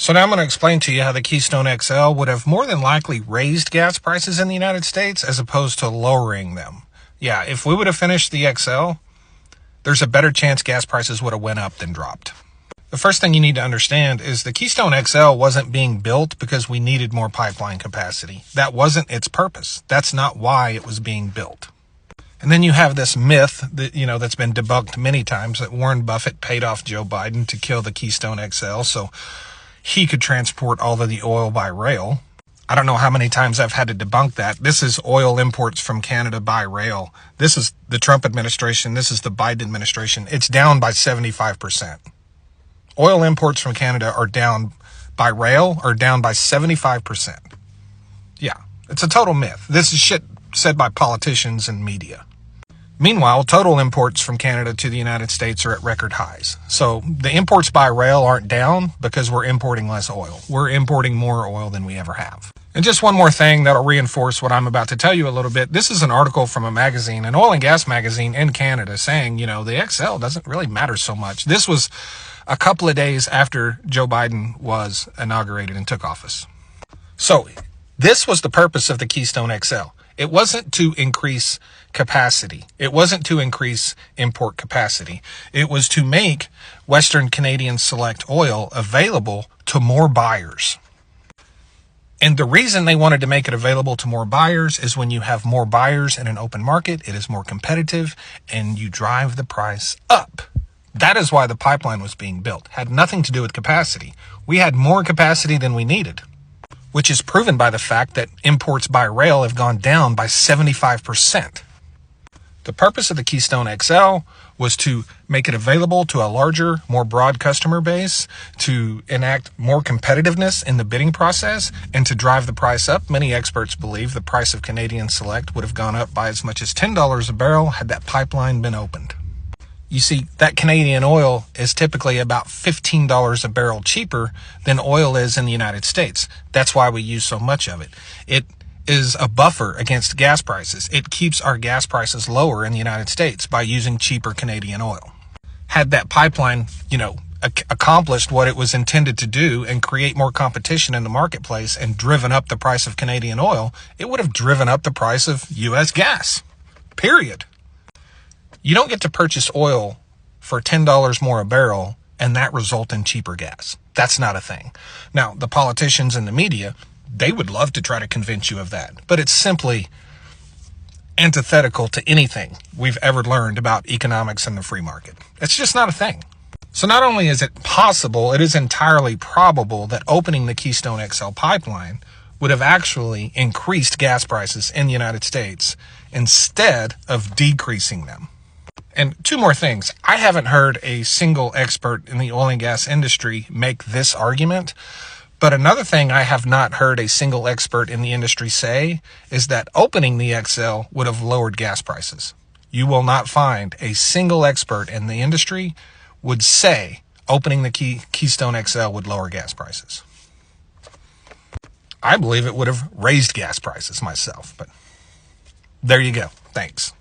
So now I'm going to explain to you how the Keystone XL would have more than likely raised gas prices in the United States as opposed to lowering them. Yeah, if we would have finished the XL, there's a better chance gas prices would have went up than dropped. The first thing you need to understand is the Keystone XL wasn't being built because we needed more pipeline capacity. That wasn't its purpose. That's not why it was being built. And then you have this myth that, that's been debunked many times, that Warren Buffett paid off Joe Biden to kill the Keystone XL so he could transport all of the oil by rail. I don't know how many times I've had to debunk that. This is oil imports from Canada by rail. This is the Trump administration. This is the Biden administration. It's down by 75%. Oil imports from Canada are down by rail, are down by 75%. Yeah, it's a total myth. This is shit said by politicians and media. Meanwhile, total imports from Canada to the United States are at record highs. So the imports by rail aren't down because we're importing less oil. We're importing more oil than we ever have. And just one more thing that'll reinforce what I'm about to tell you a little bit. This is an article from a magazine, an oil and gas magazine in Canada, saying, the XL doesn't really matter so much. This was a couple of days after Joe Biden was inaugurated and took office. So this was the purpose of the Keystone XL. It wasn't to increase capacity. It wasn't to increase import capacity. It was to make Western Canadian Select oil available to more buyers. And the reason they wanted to make it available to more buyers is when you have more buyers in an open market, it is more competitive and you drive the price up. That is why the pipeline was being built. It had nothing to do with capacity. We had more capacity than we needed, which is proven by the fact that imports by rail have gone down by 75%. The purpose of the Keystone XL was to make it available to a larger, more broad customer base, to enact more competitiveness in the bidding process, and to drive the price up. Many experts believe the price of Canadian Select would have gone up by as much as $10 a barrel had that pipeline been opened. You see, that Canadian oil is typically about $15 a barrel cheaper than oil is in the United States. That's why we use so much of it. It is a buffer against gas prices. It keeps our gas prices lower in the United States by using cheaper Canadian oil. Had that pipeline, accomplished what it was intended to do and create more competition in the marketplace and driven up the price of Canadian oil, it would have driven up the price of U.S. gas. Period. You don't get to purchase oil for $10 more a barrel and that result in cheaper gas. That's not a thing. Now, the politicians and the media, they would love to try to convince you of that, but it's simply antithetical to anything we've ever learned about economics and the free market. It's just not a thing. So not only is it possible, it is entirely probable that opening the Keystone XL pipeline would have actually increased gas prices in the United States instead of decreasing them. And two more things. I haven't heard a single expert in the oil and gas industry make this argument. But another thing I have not heard a single expert in the industry say is that opening the XL would have lowered gas prices. You will not find a single expert in the industry would say opening the Keystone XL would lower gas prices. I believe it would have raised gas prices myself, but there you go. Thanks.